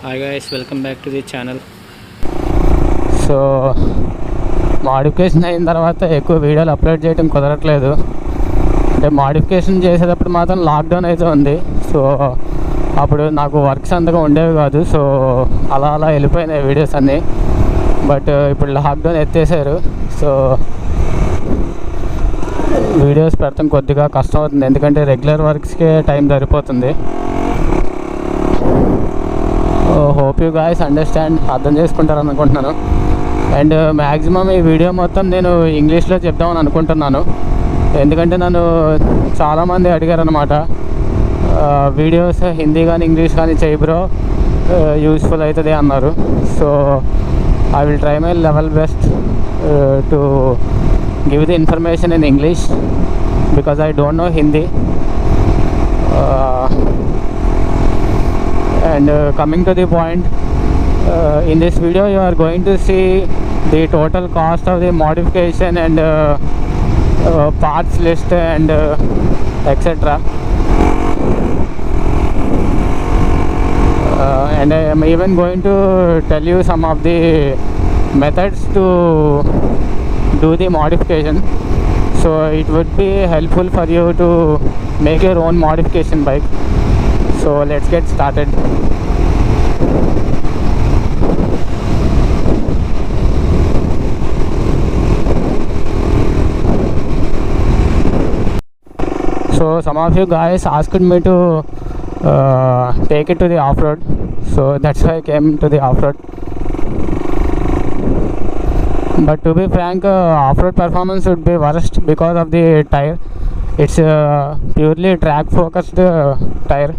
Hi guys, welcome back to the channel. So modification అయిన తర్వాత ఎక్కువ వీడియోలు అప్లోడ్ చేయడం కుదరట్లేదు. అంటే మాడిఫికేషన్ చేసేటప్పుడు మాత్రం లాక్డౌన్ అయితే ఉంది. సో అప్పుడు నాకు వర్క్స్ అంతగా ఉండేవి కాదు. సో అలా వెళ్ళిపోయినాయి వీడియోస్ అన్నీ. బట్ ఇప్పుడు లాక్డౌన్ ఎత్తేసారు. సో వీడియోస్ పెడతాం కొద్దిగా కష్టం అవుతుంది, ఎందుకంటే రెగ్యులర్ వర్క్స్కే టైం సరిపోతుంది. హోప్ యూ గాయస్ అండర్స్టాండ్, అర్థం చేసుకుంటారు అనుకుంటున్నాను. అండ్ మ్యాక్సిమం ఈ వీడియో మొత్తం నేను ఇంగ్లీష్లో చెప్దామని అనుకుంటున్నాను, ఎందుకంటే నన్ను చాలామంది అడిగారు అనమాట, వీడియోస్ హిందీ కానీ ఇంగ్లీష్ కానీ చేయి బ్రో, యూస్ఫుల్ అవుతుంది అన్నారు. So I will try my level best to give the information in English because I don't know Hindi. And coming to the point, in this video you are going to see the total cost of the modification and parts list and etc. And I am even going to tell you some of the methods to do the modification, so it would be helpful for you to make your own modification bike. So let's get started. So some of you guys asked me to take it to the off-road, so that's why I came to the off-road. But to be frank, off-road performance would be worst because of the tire. It's purely track focused tire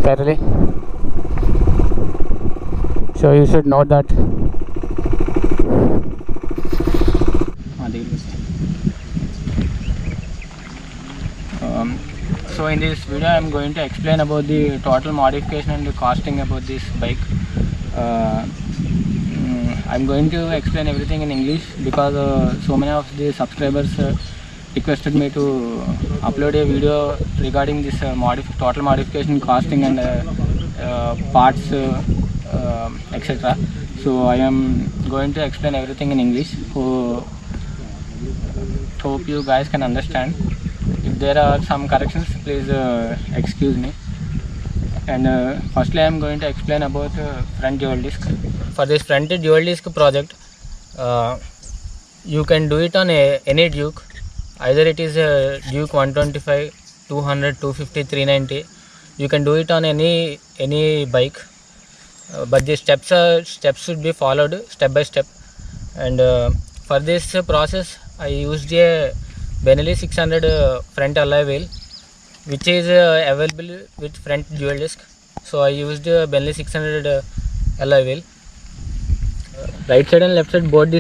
fairly, so you should know that. So in this video I am going to explain about the total modification and the costing about this bike. I am going to explain everything in English because so many of the subscribers requested me to upload a video regarding this total modification, costing and parts etc. So I am going to explain everything in English. Hope you guys can understand. If there are some corrections, please excuse me. And firstly I am going to explain about front dual disc. For this front dual disc project, you can do it on any Duke. Either it is a Duke 125, 200, 250, 390. You can do it on any bike, but the steps should be followed step by step. And for this process I used a Benelli 600 front alloy wheel, which is available with front dual disc. So I used Benelli 600 alloy wheel. Right side and left side both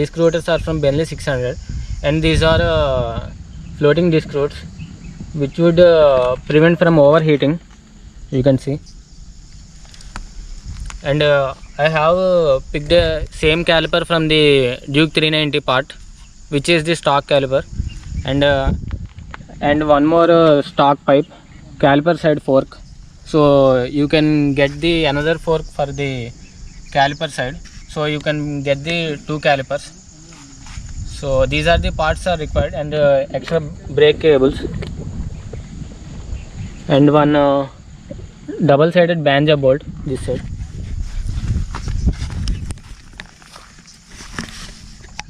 disc rotors are from Benelli 600, and these are floating disc rods which would prevent from overheating, you can see. And I have picked the same caliper from the Duke 390 part, which is the stock caliper, and one more stock pipe caliper side fork. So you can get the another fork for the caliper side, so you can get the two calipers. So these are the parts are required, and extra brake cables, and one double sided banjo bolt this side,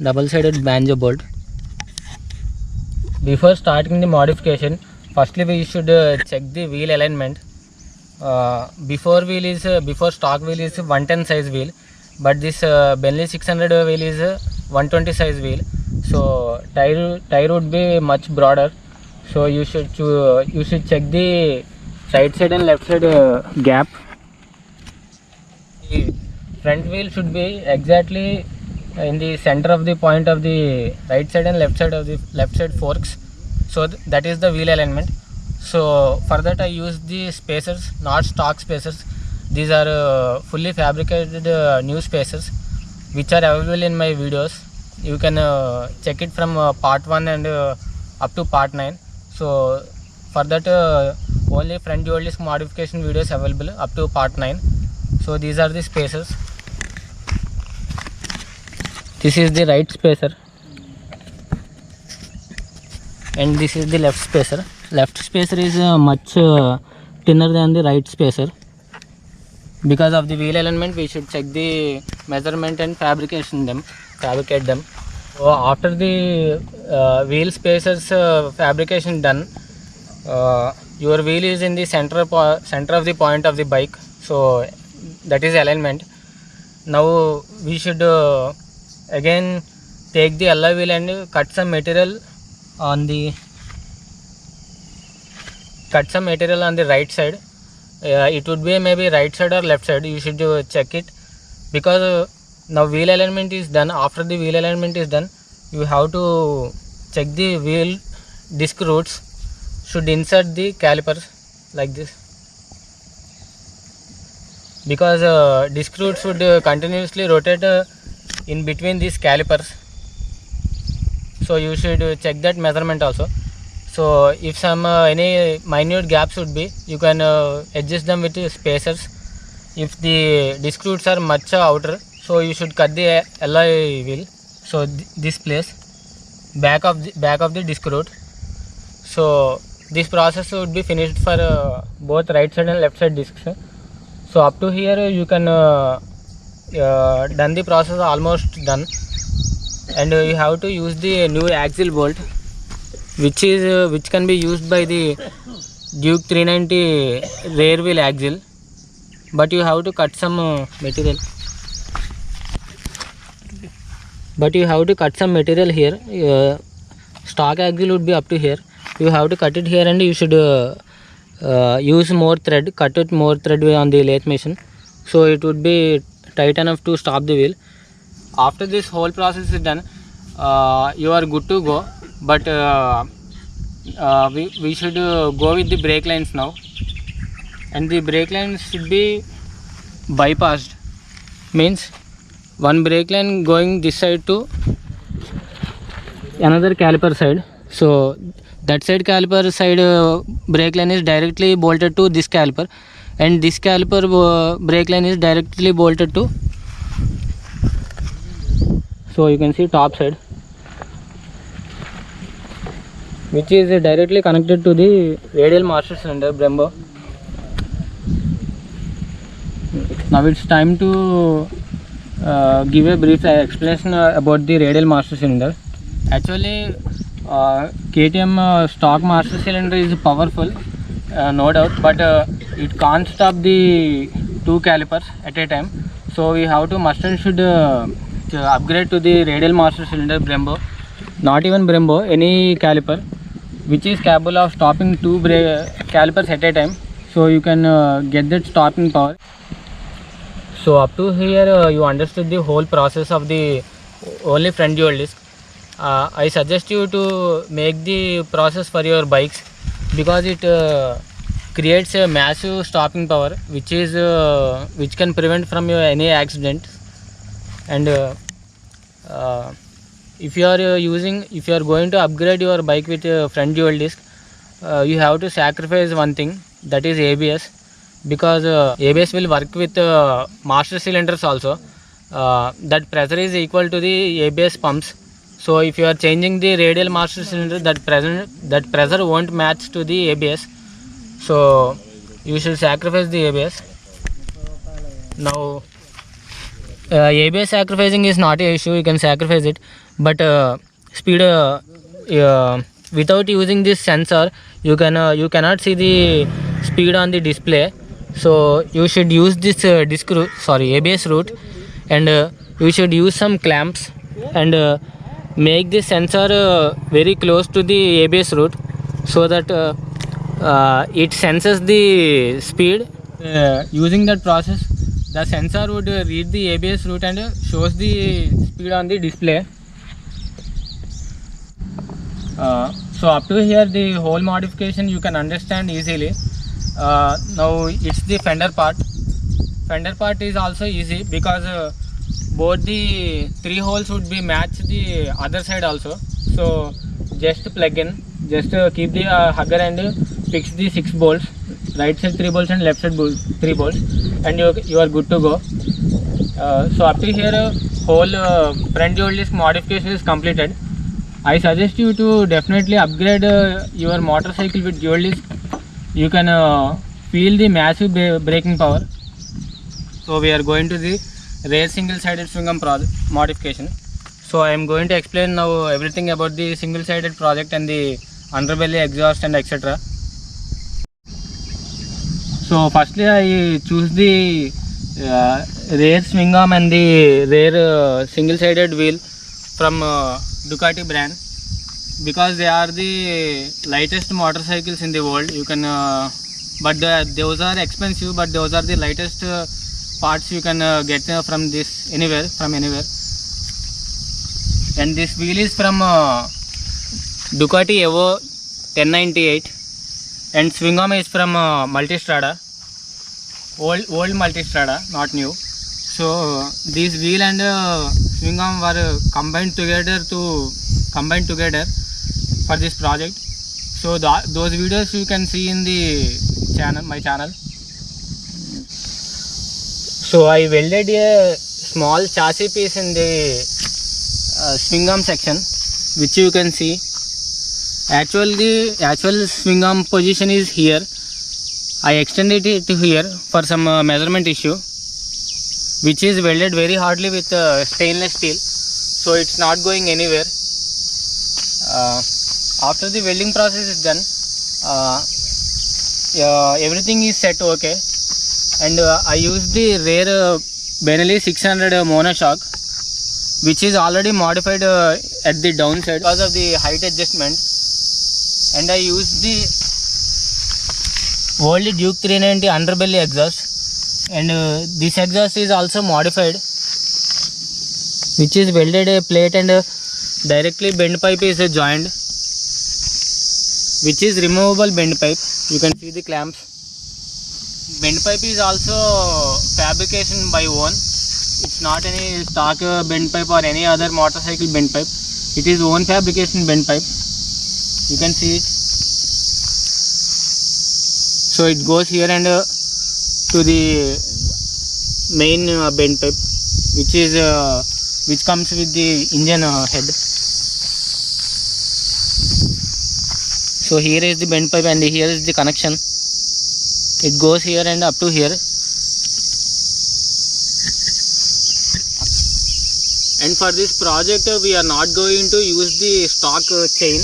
double sided banjo bolt. Before starting the modification, firstly we should check the wheel alignment. Before stock wheel is 110 size wheel, but this Benelli 600 wheel is 120 size wheel. So tire would be much broader, so you should check the right side and left side gap. The front wheel should be exactly in the center of the point of the right side and left side forks, so that is the wheel alignment. So for that I use the spacers, not stock spacers. These are fully fabricated new spacers which are available in my videos. You can check it from part 1 and up to part 9. So for that only front dual disc modification videos available up to part 9. So these are the spacers. This is the right spacer and this is the left spacer. Left spacer is much thinner than the right spacer. Because of the wheel alignment, we should check the measurement and fabricate them. So after the wheel spacers fabrication done, your wheel is in the center of the point of the bike, so that is alignment. Now we should again take the alloy wheel and cut some material on the right side. It would be maybe right side or left side. You should check it, because now wheel alignment is done. After the wheel alignment is done, you have to check the wheel disc roots. Should insert the calipers like this, because disc roots should continuously rotate in between these calipers. So you should check that measurement also. So if some any minute gaps would be, you can adjust them with spacers. If the disc roots are much outer, so you should cut the alloy wheel. So this place back of the disc root. So this process would be finished for both right side and left side discs. So up to here you can done the process, almost done, and you have to use the new axle bolt, which can be used by the Duke 390 rear wheel axle, but you have to cut some material. Here. Stock axle would be up to here. You have to cut it here, and you should use more thread, cut it more thread on the lathe machine, so it would be tight enough to stop the wheel. After this whole process is done, you are good to go. But we should go with the brake lines now, and the brake lines should be bypassed. Means one brake line going this side to another caliper side. So that side caliper side brake line is directly bolted to this caliper, and this caliper brake line is directly bolted to, so you can see top side, which is directly connected to the radial master cylinder Brembo. Now it's time to give a brief explanation about the radial master cylinder. Actually, KTM stock master cylinder is powerful, no doubt, but it can't stop the two calipers at a time. So we have to must and should upgrade to the radial master cylinder Brembo. Not even Brembo, any caliper which is capable of stopping two calipers at a time, so you can get that stopping power. So up to here you understood the whole process of the only front dual disc. I suggest you to make the process for your bikes, because it creates a massive stopping power, which can prevent from any accident. And if you are going to upgrade your bike with front dual disc, you have to sacrifice one thing, that is ABS, because ABS will work with master cylinders also. That pressure is equal to the ABS pumps. So if you are changing the radial master cylinder, that pressure won't match to the ABS. So you should sacrifice the ABS. Now ABS sacrificing is not an issue, you can sacrifice it, but speed without using this sensor, you cannot see the speed on the display. So you should use this ABS route, and you should use some clamps and make this sensor very close to the ABS route, so that it senses the speed. Using that process, the sensor would read the ABS route and shows the speed on the display. So up to here the whole modification you can understand easily. Now it's the fender part. Fender part is also easy, because both the three holes would be matched the other side also. So just plug in, just keep the hugger and fix the 6 bolts right side 3 bolts and left side 3 bolts, and you are good to go. So up to here whole front dual disc modification is completed. I suggest you to definitely upgrade your motorcycle with dual disc. You can feel the massive braking power. So we are going to the rear single sided swing arm modification. So I am going to explain now everything about the single sided project and the underbelly exhaust and etc. So firstly I choose the rear swing arm and the rear single sided wheel from Ducati brand, because they are the lightest motorcycles in the world. You can but those are expensive, but those are the lightest parts you can get from this anywhere. And this wheel is from Ducati Evo 1098, and swing arm is from Multistrada, old Multistrada, not new. So this wheel and swing arm were combined together for this project. So those videos you can see in the channel, my channel. So I welded a small chassis piece in the swing arm section, which you can see. The actual swing arm position is here. I extended it to here for some measurement issue, which is welded very hardly with stainless steel, so it's not going anywhere. After the welding process is done, everything is set okay, and I used the rear Benelli 600 monoshock, which is already modified at the downside because of the height adjustment, and I used the old Duke 390 underbelly exhaust, and this exhaust is also modified, which is welded a plate and directly bend pipe is joined, which is removable bend pipe. You can see the clamps. Bend pipe is also fabrication by own. It's not any stock bend pipe or any other motorcycle bend pipe. It is own fabrication bend pipe. You can see it. So it goes here and to the main bend pipe, which comes with the engine head. So here is the bend pipe and here is the connection. It goes here and up to here. And for this project we are not going to use the stock chain,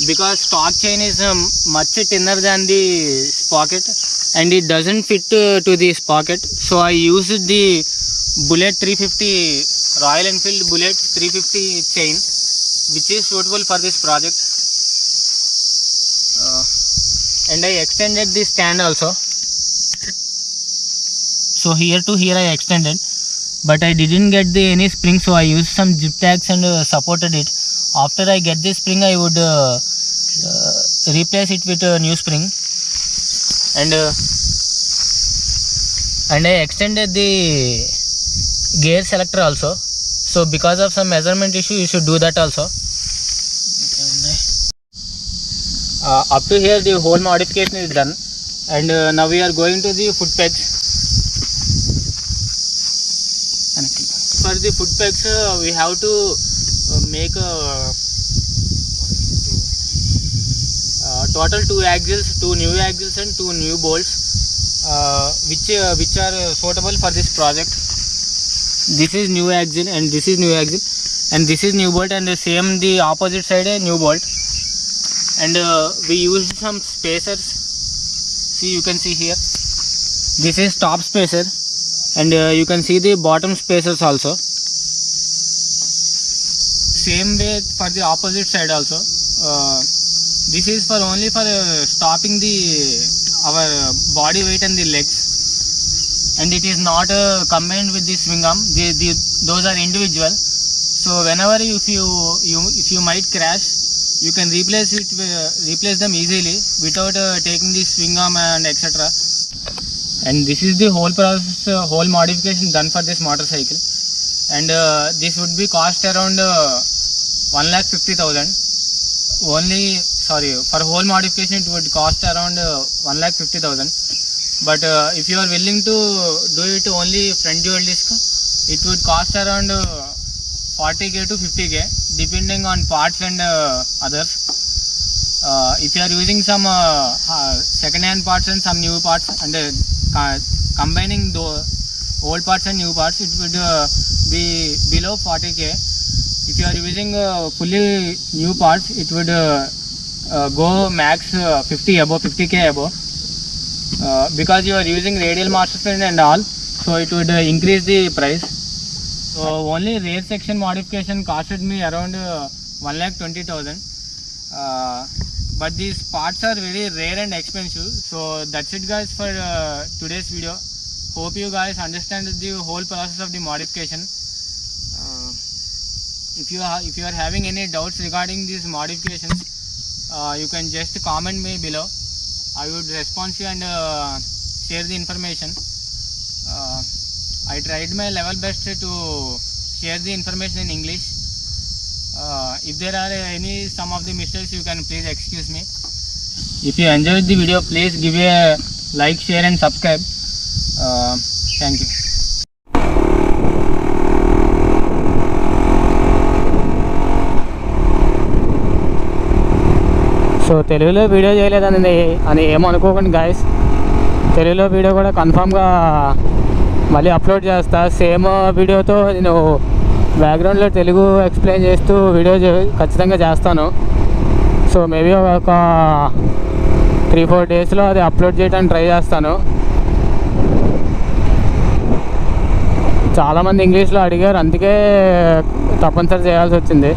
because stock chain is much thinner than the sprocket and it doesn't fit to the sprocket. So I used the Bullet 350, Royal Enfield Bullet 350 chain, which is suitable for this project. And I extended the stand also. So here to here I extended, but I didn't get any spring, so I used some zip tags and supported it. After I get this spring, I would replace it with a new spring, and I extended the gear selector also. So because of some measurement issue, you should do that also. Up to here the whole modification is done, and now we are going to the foot pegs. For the foot pegs we have to make total 2 axles, 2 new axles and 2 new bolts, which are suitable for this project. This is new axle and this is new axle, and this is new bolt, and the same the opposite side a new bolt. And we used some spacers. See, you can see here, this is top spacer, and you can see the bottom spacers also. Same way for the opposite side also. This is for only for stopping our body weight and the legs, and it is not combined with the swing arm. Those are individual. So whenever if you might crash, you can replace them easily without taking the swing arm and etc. And this is the whole process, whole modification done for this motorcycle, and this would be cost around 1,50,000. Only for whole modification it would cost around 1,50,000. But if you are willing to do it only front dual disc, it would cost around 40k to 50k depending on parts and others. If you are using some second hand parts and some new parts and combining the old parts and new parts, it would be below 40k. If you are using fully new parts, it would go max 50k above. Because you are using radial master cylinder and all, so it would increase the price. So only rear section modification costed me around 1,20,000. But these parts are very rare and expensive. So that's it guys for today's video. Hope you guys understand the whole process of the modification. If you are having any doubts regarding these modifications, you can just comment me below. I would respond to you and share the information. I tried my level best to share the information in English. If there are some of the mistakes, you can please excuse me. If you enjoyed the video, please give a like, share and subscribe. Thank you. So తెలుగులో video చేయలేదని ఏమనుకోకండి guys, తెలుగులో video కూడా కన్ఫామ్గా మళ్ళీ upload చేస్తా. Same వీడియోతో నేను బ్యాక్గ్రౌండ్లో తెలుగు ఎక్స్ప్లెయిన్ చేస్తూ వీడియో ఖచ్చితంగా చేస్తాను. సో మేబీ ఒక 3-4 డేస్లో అది అప్లోడ్ చేయడానికి ట్రై చేస్తాను. చాలామంది ఇంగ్లీష్లో అడిగారు, అందుకే తప్పనిసరి చేయాల్సి వచ్చింది.